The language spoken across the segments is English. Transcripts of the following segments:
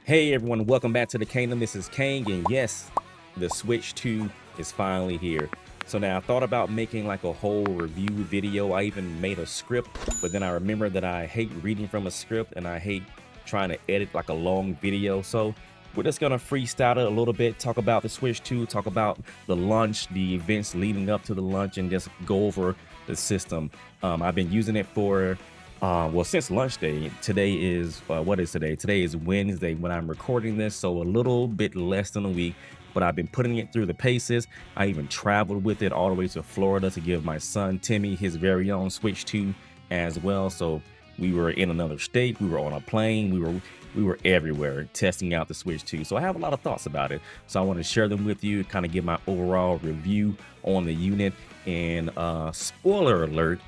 Hey everyone, welcome back to the kingdom. This is Kang, and yes, the Switch 2 is finally here. So now I thought about making like a whole review video. I even made a script, but then I remembered that I hate reading from a script and I hate trying to edit like a long video. So we're just gonna freestyle it a little bit, talk about the Switch 2, talk about the launch, the events leading up to the launch, and just go over the system. I've been using it for well, since lunch day. Today is what is today? Today is Wednesday when I'm recording this, so a little bit less than a week, but I've been putting it through the paces. I even traveled with it all the way to Florida to give my son Timmy his very own Switch 2 as well. So we were in another state, we were on a plane, we were everywhere testing out the Switch 2. So I have a lot of thoughts about it, so I want to share them with you, kind of give my overall review on the unit. And spoiler alert,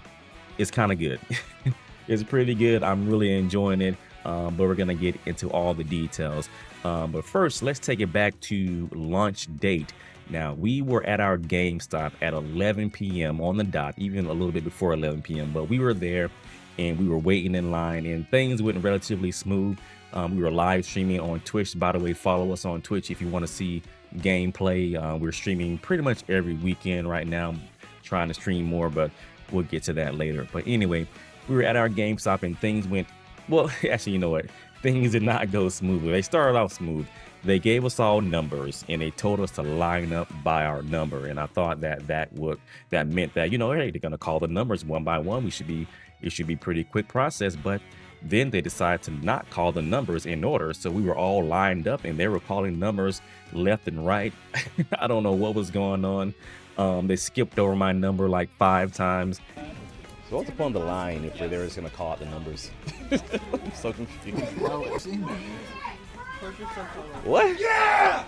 it's kind of good. It's pretty good. I'm really enjoying it, but we're gonna get into all the details. But first, let's take it back to launch date. Now, we were at our GameStop at 11 p.m. on the dot, even a little bit before 11 p.m., but we were there and we were waiting in line and things went relatively smooth. We were live streaming on Twitch. By the way, follow us on Twitch if you want to see gameplay. We're streaming pretty much every weekend right now, trying to stream more, but we'll get to that later. But anyway, we were at our GameStop and things went, well, actually, you know what? Things did not go smoothly. They started off smooth. They gave us all numbers and they told us to line up by our number. And I thought that meant that, you know, hey, they're going to call the numbers one by one. It should be pretty quick process. But then they decided to not call the numbers in order. So we were all lined up and they were calling numbers left and right. I don't know what was going on. They skipped over my number like 5 times. So what's the point of the line if they're just gonna call out the numbers? I'm so confused. What? Yeah!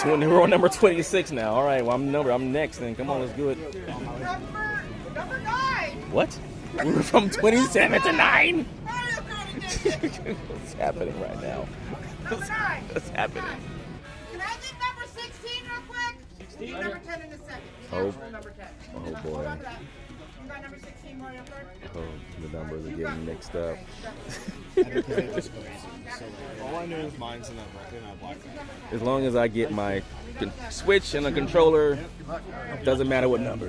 We're on number 26 now. All right, well I'm next then. Come on, let's do it. Number 9. What? We were from 27 to 9. What's happening right now? What's happening? Can I get number 16 real quick? 16. Number 10 in a second. Oh. Number 10. Oh boy. You got number 16 right up there? Oh, the numbers are getting mixed up. All I know is mine's in that record and I blacked it. As long as I get my Switch and a controller, doesn't matter what number.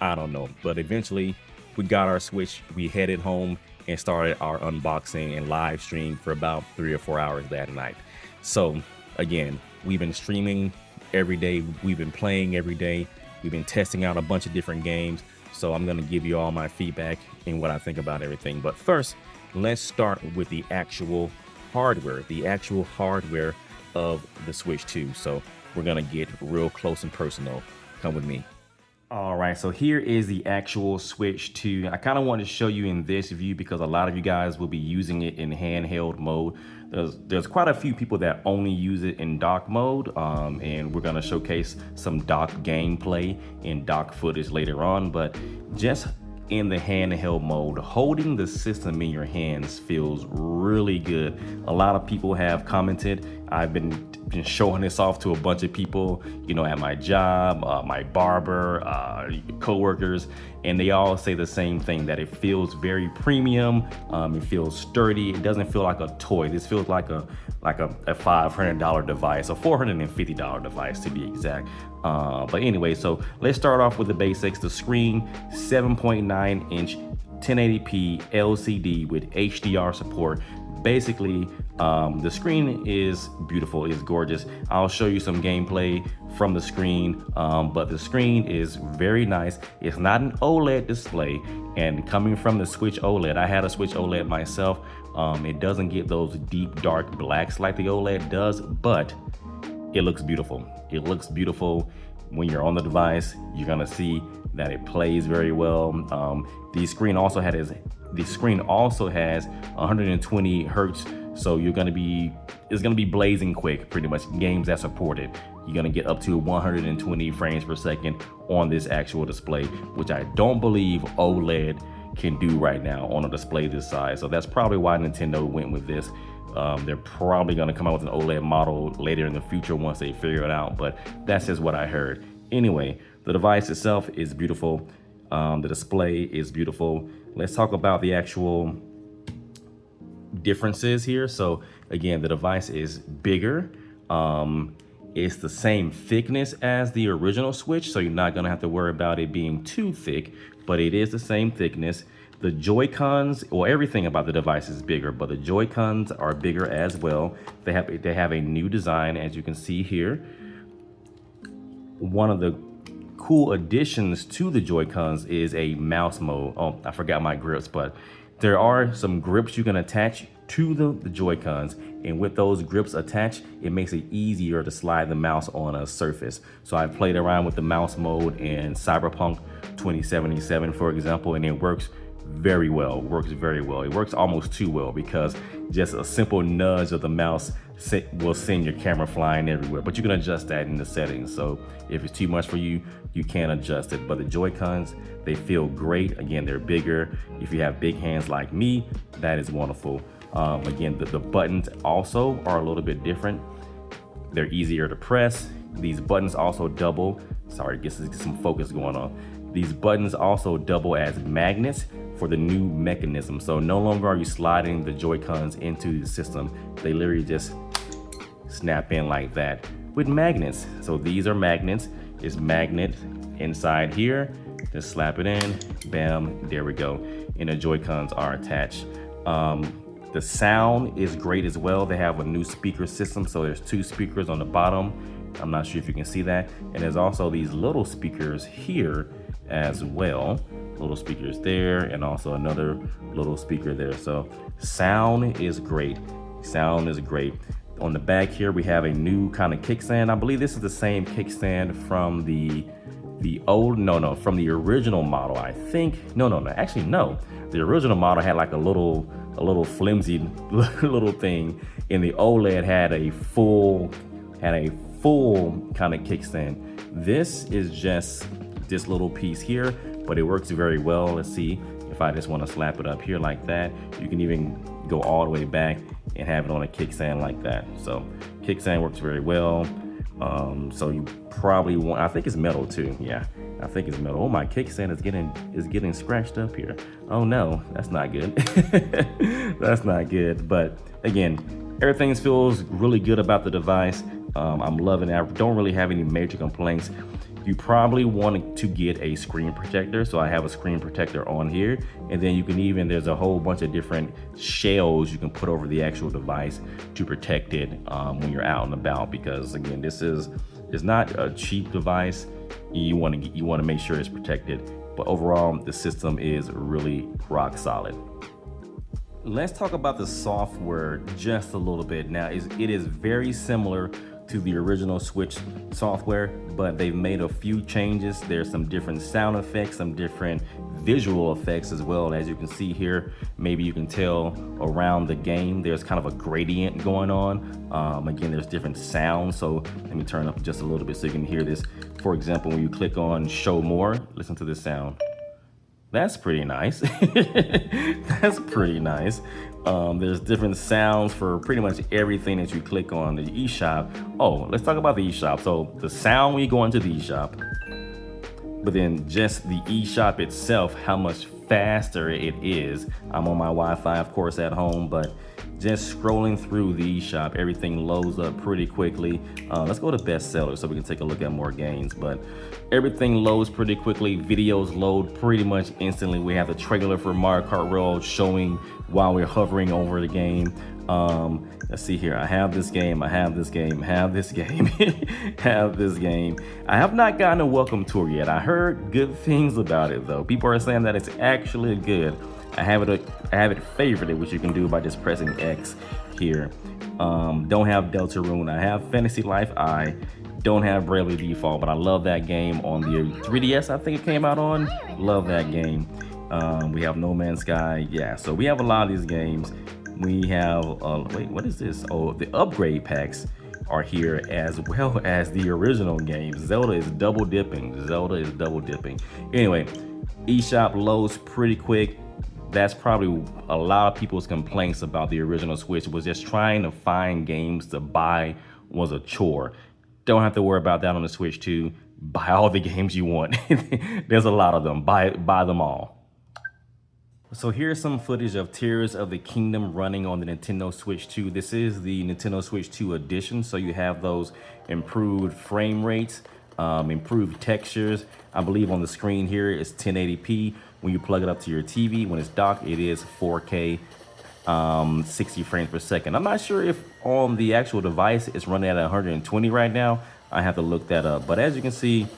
I don't know, but eventually we got our Switch, we headed home and started our unboxing and live stream for about 3 or 4 hours that night. So again, we've been streaming every day, we've been playing every day, we've been testing out a bunch of different games. So I'm gonna give you all my feedback and what I think about everything. But first, let's start with the actual hardware of the Switch 2. So we're gonna get real close and personal. Come with me. All right, so here is the actual Switch 2. I kind of want to show you in this view because a lot of you guys will be using it in handheld mode. There's quite a few people that only use it in dock mode, and we're gonna showcase some dock gameplay and dock footage later on, but just in the handheld mode, holding the system in your hands feels really good. A lot of people have commented. I've been showing this off to a bunch of people, you know, at my job, my barber, coworkers, and they all say the same thing, that it feels very premium. It feels sturdy. It doesn't feel like a toy. This feels like a $500 device, a $450 device to be exact. But anyway, so let's start off with the basics. The screen, 7.9-inch 1080p LCD with HDR support. Basically, the screen is beautiful, it's gorgeous. I'll show you some gameplay from the screen, but the screen is very nice. It's not an OLED display, and coming from the Switch OLED, I had a Switch OLED myself. It doesn't get those deep dark blacks like the OLED does, but it looks beautiful. It looks beautiful. When you're on the device, you're gonna see that it plays very well. The screen also has 120 hertz, so it's gonna be blazing quick. Pretty much games that support it, you're gonna get up to 120 frames per second on this actual display, which I don't believe OLED can do right now on a display this size. So that's probably why Nintendo went with this. They're probably going to come out with an OLED model later in the future once they figure it out, but that's just what I heard. Anyway, the device itself is beautiful. The display is beautiful. Let's talk about the actual differences here. So again, the device is bigger. It's the same thickness as the original Switch, so you're not gonna have to worry about it being too thick, but it is the same thickness. The Joy-Cons, well, everything about the device is bigger, but the Joy-Cons are bigger as well. They have a new design, as you can see here. One of the cool additions to the Joy-Cons is a mouse mode. Oh, I forgot my grips, but there are some grips you can attach to the Joy-Cons, and with those grips attached, it makes it easier to slide the mouse on a surface. So I played around with the mouse mode in Cyberpunk 2077, for example, and it works very well. It works almost too well, because just a simple nudge of the mouse will send your camera flying everywhere, but you can adjust that in the settings. So if it's too much for you, you can adjust it. But the Joy-Cons, they feel great. Again, they're bigger. If you have big hands like me, that is wonderful. Again, the buttons also are a little bit different. They're easier to press. These buttons also double. Sorry, get some focus going on. These buttons also double as magnets for the new mechanism. So no longer are you sliding the Joy-Cons into the system. They literally just snap in like that with magnets. So these are magnets. It's magnet inside here. Just slap it in, bam, there we go. And the Joy-Cons are attached. The sound is great as well. They have a new speaker system. So there's 2 speakers on the bottom. I'm not sure if you can see that. And there's also these little speakers here as well. Little speakers there, and also another little speaker there. So sound is great. Sound is great. On the back here, we have a new kind of kickstand. I believe this is the same kickstand from from the original model. I think, actually no. The original model had like a little flimsy little thing, and the OLED had a full kind of kickstand. This is just this little piece here, but it works very well. Let's see if I just want to slap it up here like that. You can even go all the way back and have it on a kickstand like that. So kickstand works very well. So you probably want, I think it's metal too. Yeah, I think it's metal. Oh, my kickstand is getting scratched up here. Oh no, that's not good. That's not good. But again, everything feels really good about the device. I'm loving it. I don't really have any major complaints. You probably want to get a screen protector. So I have a screen protector on here, and then you can even, there's a whole bunch of different shells you can put over the actual device to protect it when you're out and about, because again, it's not a cheap device. You want to make sure it's protected, but overall the system is really rock solid. Let's talk about the software just a little bit. Now, it is very similar to the original Switch software, but they've made a few changes. There's some different sound effects, some different visual effects as well. As you can see here, maybe you can tell around the game, there's kind of a gradient going on. Again, there's different sounds. So let me turn up just a little bit so you can hear this. For example, when you click on show more, listen to this sound. That's pretty nice. That's pretty nice. There's different sounds for pretty much everything that you click on the eShop. Oh, let's talk about the eShop. So the sound when you go into the eShop, but then just the eShop itself, how much faster it is. I'm on my Wi-Fi, of course, at home, but just scrolling through the eShop, everything loads up pretty quickly. Let's go to bestseller so we can take a look at more games, but everything loads pretty quickly. Videos load pretty much instantly. We have the trailer for Mario Kart World showing while we're hovering over the game. Let's see here. I have this game. I have this game. Have this game. Have this game. I have not gotten a welcome tour yet. I heard good things about it though. People are saying that it's actually good. I have it favorited, which you can do by just pressing X here. Don't have Deltarune. I have Fantasy Life. I don't have Bravely Default, but I love that game on the 3DS. I think it came out on. Love that game. We have No Man's Sky. Yeah, so we have a lot of these games. We have, wait, what is this? Oh, the upgrade packs are here as well as the original games. Zelda is double dipping. Anyway, eShop loads pretty quick. That's probably a lot of people's complaints about the original Switch, was just trying to find games to buy was a chore. Don't have to worry about that on the Switch 2. Buy all the games you want. There's a lot of them. Buy them all. So here's some footage of Tears of the Kingdom running on the Nintendo Switch 2. This is the Nintendo Switch 2 edition, so you have those improved frame rates, improved textures. I believe on the screen here is 1080p. When you plug it up to your TV, when it's docked, it is 4K, 60 frames per second. I'm not sure if on the actual device it's running at 120 right now. I have to look that up. But as you can see,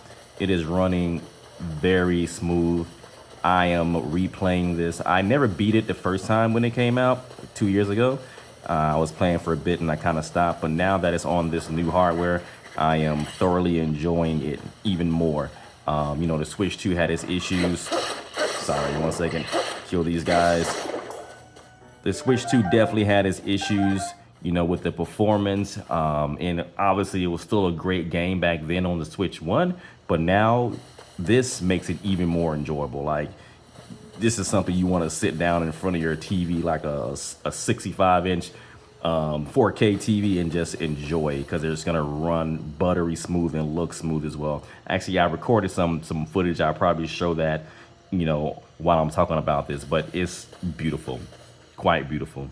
it is running very smooth. I am replaying this. I never beat it the first time when it came out 2 years ago. I was playing for a bit and I kind of stopped, but now that it's on this new hardware, I am thoroughly enjoying it even more. You know, the Switch 2 had its issues. Sorry, 1 second. Kill these guys. The Switch 2 definitely had its issues, you know, with the performance. And obviously it was still a great game back then on the Switch 1, but now this makes it even more enjoyable. Like, this is something you want to sit down in front of your TV, like a 65-inch 4K TV, and just enjoy, because it's gonna run buttery smooth and look smooth as well. Actually, I recorded some footage. I'll probably show that, you know, while I'm talking about this, but it's beautiful, quite beautiful.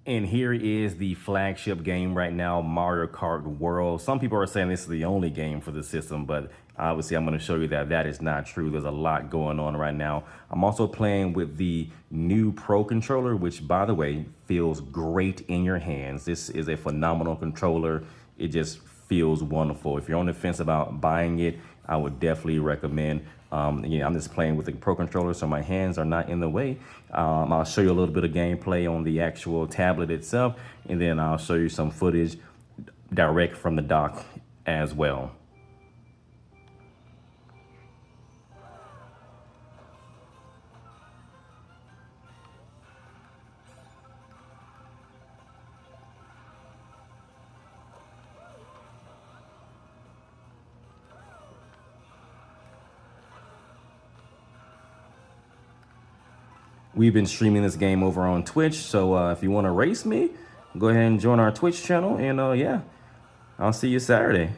And here is the flagship game right now, Mario Kart World. Some people are saying this is the only game for the system, but obviously I'm going to show you that that is not true. There's a lot going on right now. I'm also playing with the new Pro controller, which, by the way, feels great in your hands. This is a phenomenal controller. It just feels wonderful. If you're on the fence about buying it, I would definitely recommend. Yeah, I'm just playing with the Pro Controller, so my hands are not in the way. I'll show you a little bit of gameplay on the actual tablet itself, and then I'll show you some footage direct from the dock as well. We've been streaming this game over on Twitch, so if you want to race me, go ahead and join our Twitch channel, and yeah, I'll see you Saturday.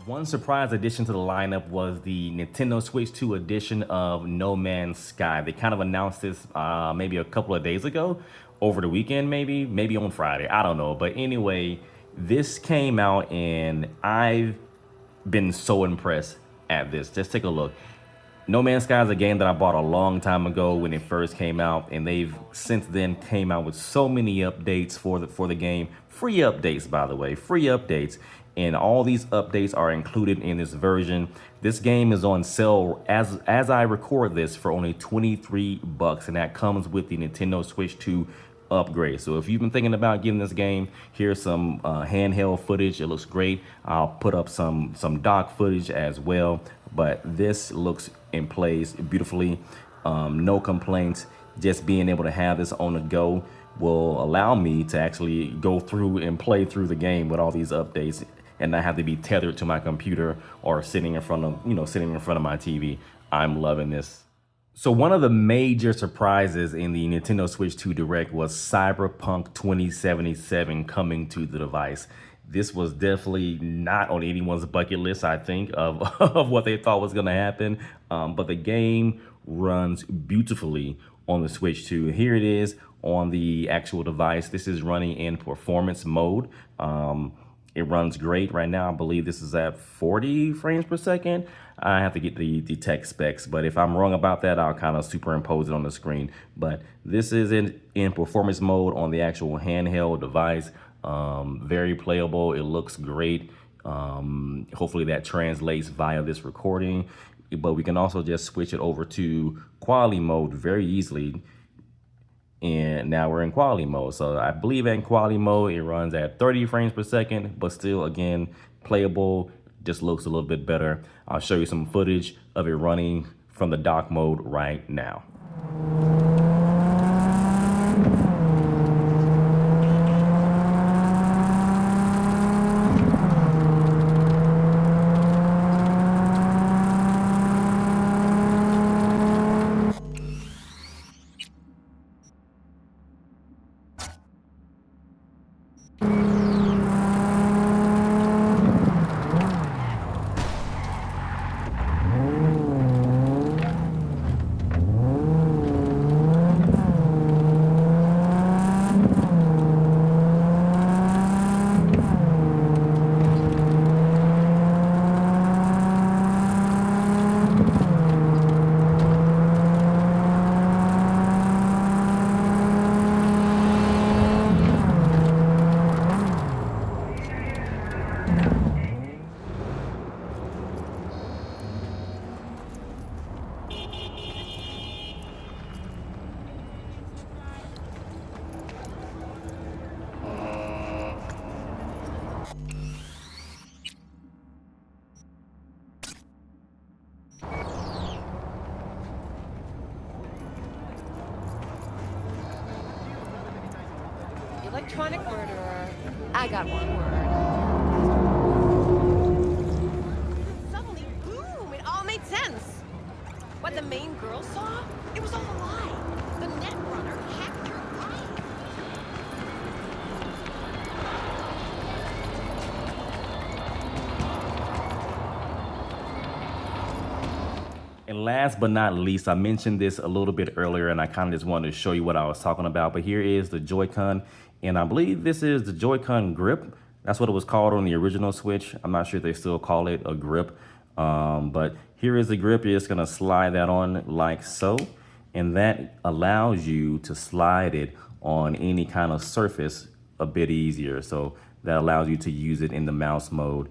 One surprise addition to the lineup was the Nintendo Switch 2 edition of No Man's Sky. They kind of announced this maybe a couple of days ago, over the weekend maybe on Friday, I don't know. But anyway, this came out and I've been so impressed at this. Just take a look. No Man's Sky is a game that I bought a long time ago when it first came out, and they've since then came out with so many updates for the game. Free updates, by the way, free updates. And all these updates are included in this version. This game is on sale as I record this for only $23, and that comes with the Nintendo Switch 2 upgrade. So if you've been thinking about getting this game, here's some handheld footage. It looks great. I'll put up some dock footage as well, but this looks and plays beautifully. No complaints. Just being able to have this on the go will allow me to actually go through and play through the game with all these updates and not have to be tethered to my computer or sitting in front of my TV. I'm loving this. So one of the major surprises in the Nintendo Switch 2 Direct was Cyberpunk 2077 coming to the device. This was definitely not on anyone's bucket list, I think, of what they thought was gonna happen. But the game runs beautifully on the Switch 2. Here it is on the actual device. This is running in performance mode. It runs great right now. I believe this is at 40 frames per second. I have to get the tech specs, but if I'm wrong about that, I'll kind of superimpose it on the screen. But this is in performance mode on the actual handheld device. Very playable. It looks great. Hopefully that translates via this recording, but we can also just switch it over to quality mode very easily. And now we're in quality mode. So I believe in quality mode, it runs at 30 frames per second, but still, again, playable, just looks a little bit better. I'll show you some footage of it running from the dock mode right now. Electronic murderer. I got one word. Suddenly, What the main girl saw? It was all a lie. The Netrunner hacked her mind. And last but not least, I mentioned this a little bit earlier, and I kind of just wanted to show you what I was talking about. But here is the Joy-Con, and I believe this is the Joy-Con grip. That's what it was called on the original Switch. I'm not sure if they still call it a grip, but here is the grip. You're just gonna slide that on like so, and that allows you to slide it on any kind of surface a bit easier. So that allows you to use it in the mouse mode.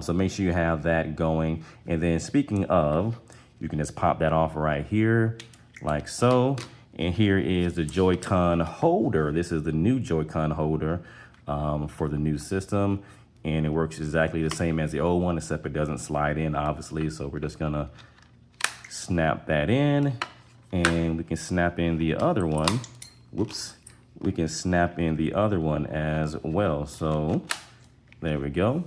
So make sure you have that going. And then speaking of, you can just pop that off right here, like so. And here is the Joy-Con holder. This is the new Joy-Con holder for the new system. And it works exactly the same as the old one, except it doesn't slide in, obviously. So we're just gonna snap that in, and we can snap in the other one. Whoops. We can snap in the other one as well. So there we go.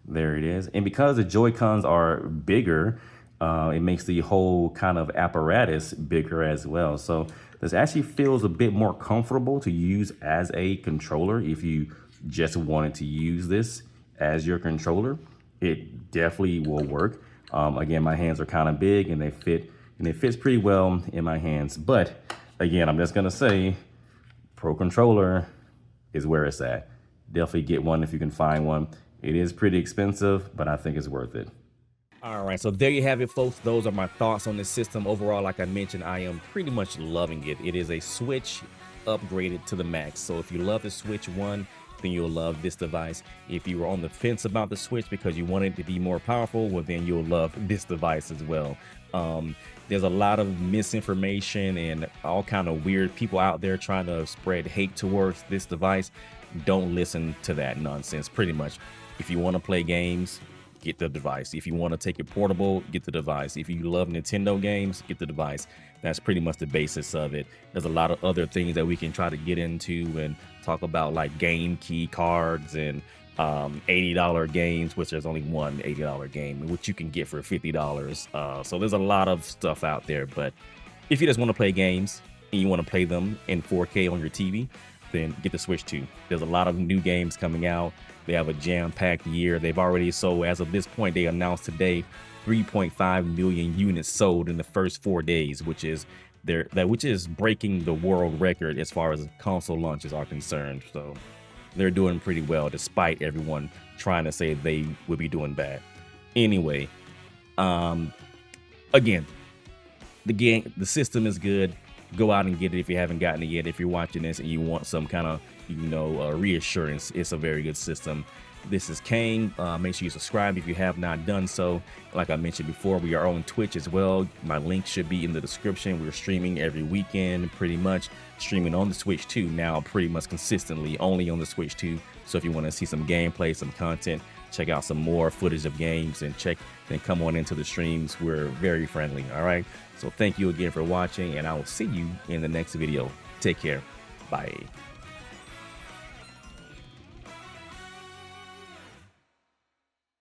There it is. And because the Joy-Cons are bigger, it makes the whole kind of apparatus bigger as well. So this actually feels a bit more comfortable to use as a controller. If you just wanted to use this as your controller, it definitely will work. Again, my hands are kind of big and they fit, and it fits pretty well in my hands. But again, I'm just gonna say, Pro Controller is where it's at. Definitely get one if you can find one. It is pretty expensive, but I think it's worth it. All right, so there you have it, folks. Those are my thoughts on this system. Overall, like I mentioned, I am pretty much loving it. It is a Switch upgraded to the max. So if you love the Switch 1, then you'll love this device. If you were on the fence about the Switch because you wanted it to be more powerful, well, then you'll love this device as well. There's a lot of misinformation and all kind of weird people out there trying to spread hate towards this device. Don't listen to that nonsense. Pretty much, if you want to play games, get the device. If you want to take it portable, get the device. If you love Nintendo games, get the device. That's pretty much the basis of it. There's a lot of other things that we can try to get into and talk about, like game key cards and $80 games, which there's only one $80 game, which you can get for $50. So there's a lot of stuff out there. But if you just want to play games and you want to play them in 4K on your TV, then get the Switch 2. There's a lot of new games coming out. They have a jam-packed year. They've already sold, as of this point, they announced today, 3.5 million units sold in the first 4 days, which is breaking the world record as far as console launches are concerned. So they're doing pretty well, despite everyone trying to say they would be doing bad. Anyway, again, the system is good. Go out and get it if you haven't gotten it yet. If you're watching this and you want some kind of, reassurance, it's a very good system. This is Kang. Make sure you subscribe if you have not done so. Like I mentioned before, we are on Twitch as well. My link should be in the description. We're streaming every weekend, pretty much streaming on the Switch 2 now, pretty much consistently, only on the Switch 2. So if you want to see some gameplay, some content, check out some more footage of games and come on into the streams. We're very friendly. All right. So thank you again for watching, and I will see you in the next video. Take care. Bye.